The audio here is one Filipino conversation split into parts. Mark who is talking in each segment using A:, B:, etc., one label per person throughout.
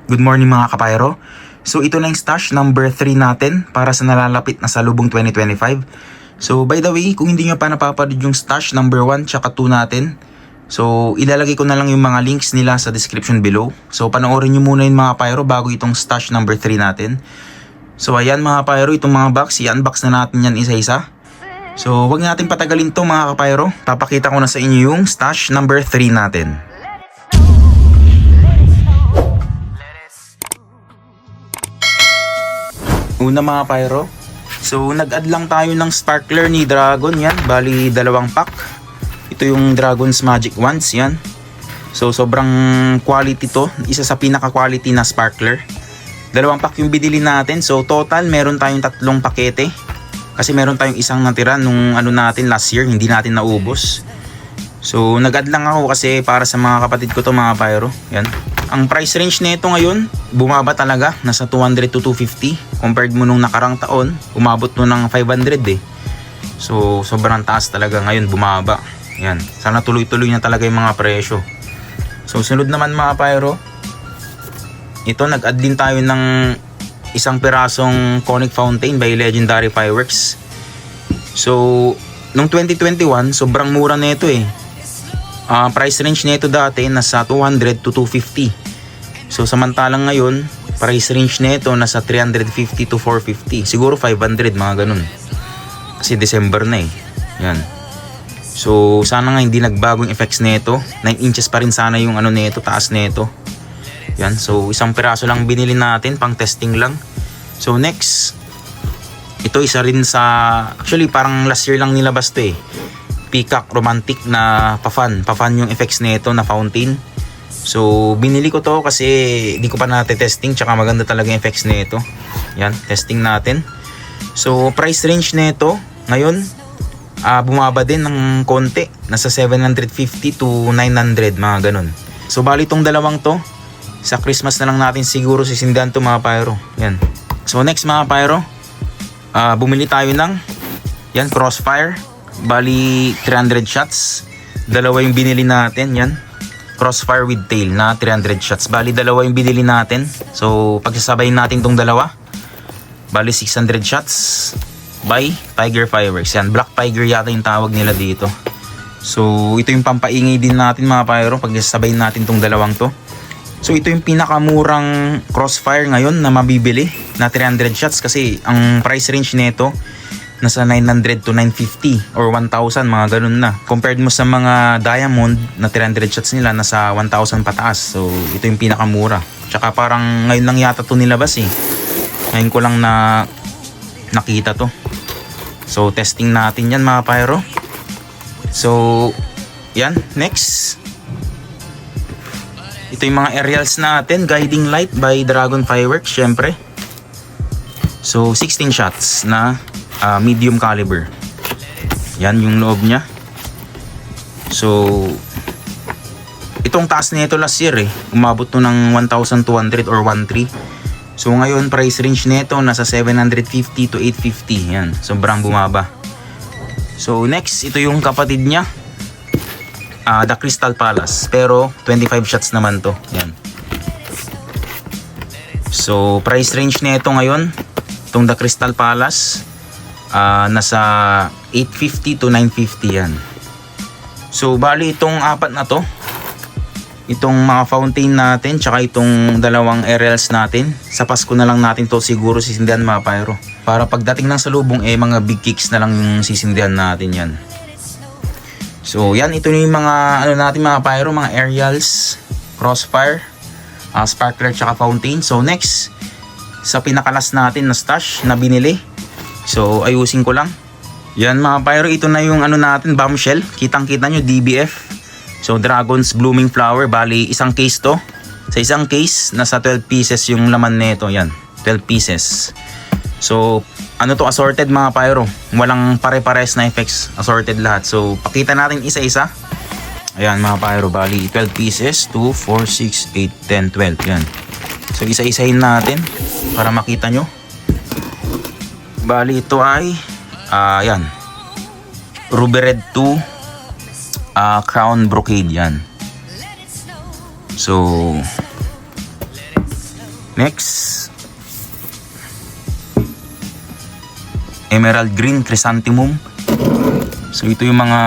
A: Good morning mga kapayro. So ito na yung stash number 3 natin para sa nalalapit na salubong 2025. So by the way, kung hindi nyo pa napapanood yung stash number 1 tsaka 2 natin, so ilalagay ko na lang yung mga links nila sa description below. So panoorin nyo muna yung mga kapayro bago itong stash number 3 natin. So ayan mga kapayro, itong mga box, i-unbox na natin yan isa-isa. So wag natin patagalin to mga kapayro. Papakita ko na sa inyo yung stash number 3 natin. Una mga pyro, so nag-add lang tayo ng sparkler ni Dragon, yan, bali 2 pack. Ito yung Dragon's Magic Wands, yan. So sobrang quality to, isa sa pinaka quality na sparkler. 2 pack yung binili natin, so total meron tayong 3 pakete. Kasi meron tayong isang natira nung ano natin last year, hindi natin naubos. So nag-add lang ako kasi para sa mga kapatid ko to mga pyro, yan. Ang price range nito ngayon, bumaba talaga, nasa 200 to 250. Compared mo nung nakarang taon, umabot mo ng 500 eh. So sobrang taas talaga ngayon, bumaba. Yan, sana tuloy-tuloy na talaga yung mga presyo. So sunod naman mga pyro, ito nag-add din tayo ng isang pirasong conic fountain by Legendary Fireworks. So nung 2021, sobrang mura nito eh. Price range nito dati nasa 200 to 250. So samantalang ngayon, price range nito nasa 350 to 450. Siguro 500 mga ganun. Kasi December na eh. Yan. So sana nga hindi nagbagong effects nito. 9 inches pa rin sana yung ano nito, taas nito. Yan. So isang piraso lang binili natin, pang testing lang. So next, ito isa rin sa, actually parang last year lang nilabas to eh. Peacock Romantic na pa-fan yung effects nito na fountain. So binili ko to kasi di ko pa natetesting, tsaka maganda talaga yung effects nito. Yan, testing natin. So price range nito ngayon bumaba din ng konti, nasa 750 to 900 mga ganun. So bali tong dalawang to, sa Christmas na lang natin siguro sisindihan to mga pyro. Yan. So next mga pyro, bumili tayo ng yan, Crossfire. Bali 300 shots. Dalawa yung binili natin, yan. Crossfire with tail na 300 shots. Bali dalawa yung binili natin. So pagsasabayin natin tong dalawa, bali 600 shots by Tiger Fireworks. Yan, Black Tiger yata yung tawag nila dito. So ito yung pampaingay din natin mga pyro pagsasabayin natin tong dalawang to. So ito yung pinakamurang Crossfire ngayon na mabibili na 300 shots kasi ang price range nito nasa 900 to 950 or 1,000 mga ganun na. Compared mo sa mga Diamond na 300 shots nila nasa 1,000 pataas. So ito yung pinakamura. Tsaka parang ngayon lang yata to nilabas eh. Ngayon ko lang na nakita to. So testing natin yan mga pyro. So yan, next. Ito yung mga aerials natin, Guiding Light by Dragon Fireworks syempre. So 16 shots na medium caliber. Yan yung loob niya. So itong taas nito last year eh, umabot to ng 1,200 or 1,300. So ngayon price range nito nasa 750 to 850. Yan, sobrang bumaba. So next, ito yung kapatid niya, The Crystal Palace, pero 25 shots naman to. Yan. So price range nito ngayon, itong The Crystal Palace, nasa 850 to 950 yan. So bali itong apat na to, itong mga fountain natin tsaka itong dalawang aerials natin, sa Pasko na lang natin to siguro sisindihan mga pyro, para pagdating ng salubong mga big kicks na lang yung sisindihan natin yan. So yan, ito yung mga ano natin mga pyro, mga aerials, Crossfire, sparkler tsaka fountain. So next, sa pinakalas natin na stash na binili, so ayusin ko lang. Yan mga pyro, ito na yung ano natin, bombshell. Kitang kita nyo, DBF. So Dragon's Blooming Flower, bali isang case to. Sa isang case, nasa 12 pieces yung laman nito. Yan, 12 pieces. So ano to, assorted mga pyro. Walang pare-pares na effects, assorted lahat. So pakita natin isa-isa. Ayan mga pyro, bali 12 pieces, 2, 4, 6, 8, 10, 12. Yan. So isa-isahin natin para makita nyo. Bali ito ay yan, Ruby Red 2 Crown Brocade yan. So Next, Emerald Green Chrysanthemum. So ito yung mga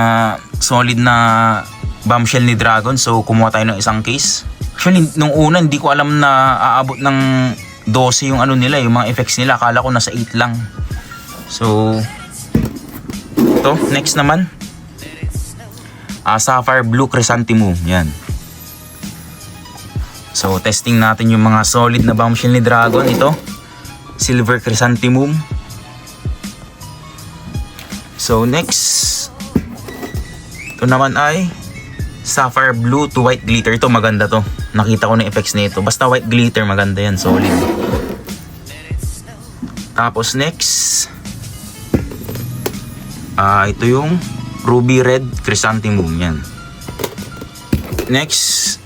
A: solid na bombshell ni Dragon. So kumuha tayo ng isang case. Actually nung una hindi ko alam na aabot ng 12 yung ano nila, yung mga effects nila. Akala ko nasa 8 lang. So ito, next naman, Sapphire Blue Chrysanthemum. Yan. So testing natin yung mga solid na bombshell ni Dragon. Ito, Silver Chrysanthemum. So next, ito naman ay Sapphire Blue to White Glitter. Ito maganda to. Nakita ko na effects nito. Basta white glitter, maganda yan, solid. Tapos next, ito yung Ruby Red Chrysanthemum. Yan. Next,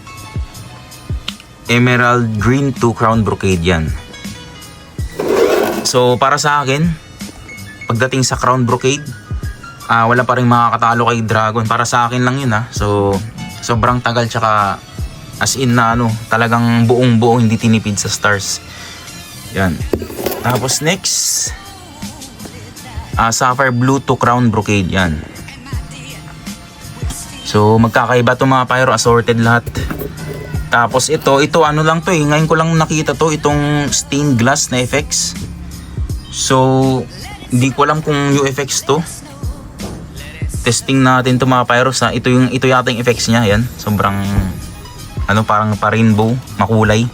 A: Emerald Green to Crown Brocade. Yan. So para sa akin, pagdating sa Crown Brocade, wala pa rin makakatalo kay Dragon. Para sa akin lang yun, ha. So sobrang tagal, tsaka as in na ano, talagang buong buo, hindi tinipid sa stars. Yan. Tapos next, Sapphire Blue to Crown Brocade. Yan. So magkakaiba to mga pyro, assorted lahat. Tapos ito ano lang to eh, ngayon ko lang nakita to, itong stained glass na effects. So hindi ko alam kung yung effects to. Testing natin to mga pyro. Ito yata yung effects niya. Yan, sobrang ano, parang pa-rainbow, makulay.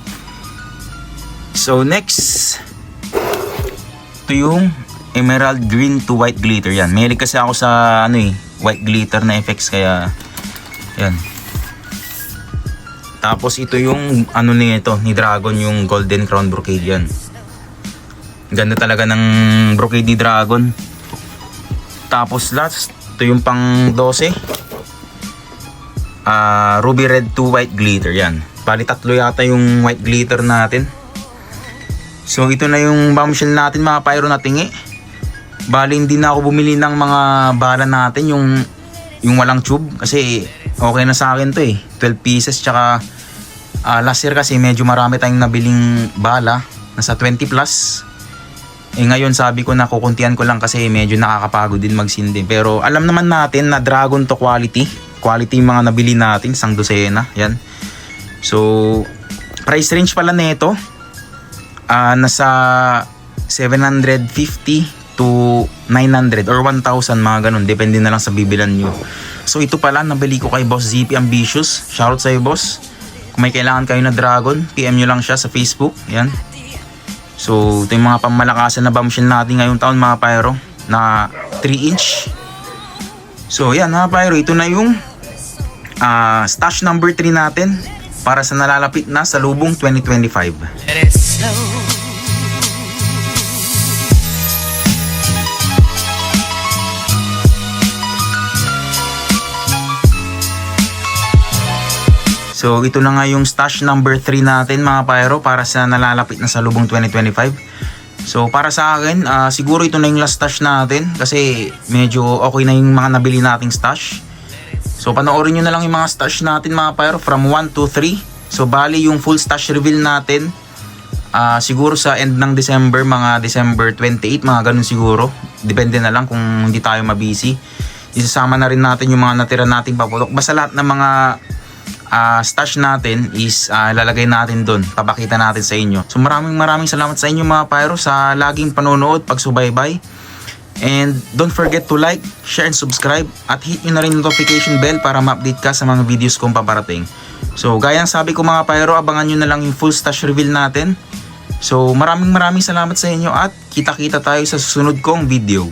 A: So next, ito yung Emerald Green to White Glitter. Yan, mahilig kasi ako sa ano eh, white glitter na effects, kaya yan. Tapos ito yung ano nito ni Dragon, yung Golden Crown Brocade. Yan, ganda talaga ng brocade ni Dragon. Tapos last, ito yung pang 12, Ruby Red to White Glitter. Yan, bali tatlo yata yung white glitter natin. So ito na yung bombshell natin mga pyro na tingi. Bali hindi na ako bumili ng mga bala natin, yung walang tube, kasi okay na sa akin to eh, 12 pieces. Tsaka last year kasi medyo marami tayong nabiling bala, nasa 20 plus. Ngayon sabi ko na kukuntian ko lang kasi medyo nakakapagod din magsindi. Pero alam naman natin na Dragon to quality yung mga nabili natin, isang dosena. Yan. So price range pala nito, nasa 750 to 900 or 1,000, mga ganun, depende na lang sa bibilan nyo. So ito pala nabili ko kay Boss ZP Ambitious. Shoutout sa'yo boss. Kung may kailangan kayo na Dragon, PM nyo lang siya sa Facebook. Yan. So ito yung mga pamalakasan na bombshell natin ngayong taon mga pyro, na 3 inch. So yan mga pyro, ito na yung stash number 3 natin para sa nalalapit na Salubong 2025. So ito na nga yung stash number 3 natin mga pyro para sa nalalapit na Salubong 2025. So para sa akin, siguro ito na yung last stash natin, kasi medyo okay na yung mga nabili nating stash. So panoorin nyo na lang yung mga stash natin mga pyro from 1 to 3. So bali yung full stash reveal natin, siguro sa end ng December, mga December 28, mga ganun siguro. Depende na lang kung hindi tayo mabisi. Isasama na rin natin yung mga natira nating paputok. Basta lahat ng mga stash natin is lalagay natin doon, papakita natin sa inyo. So maraming salamat sa inyo mga pyro sa laging panonood, pagsubaybay. And don't forget to like, share and subscribe, at hit nyo na rin notification bell para ma-update ka sa mga videos kong paparating. So gaya ng sabi ko mga pyro, abangan nyo na lang yung full stash reveal natin. So maraming salamat sa inyo, at kita-kita tayo sa susunod kong video.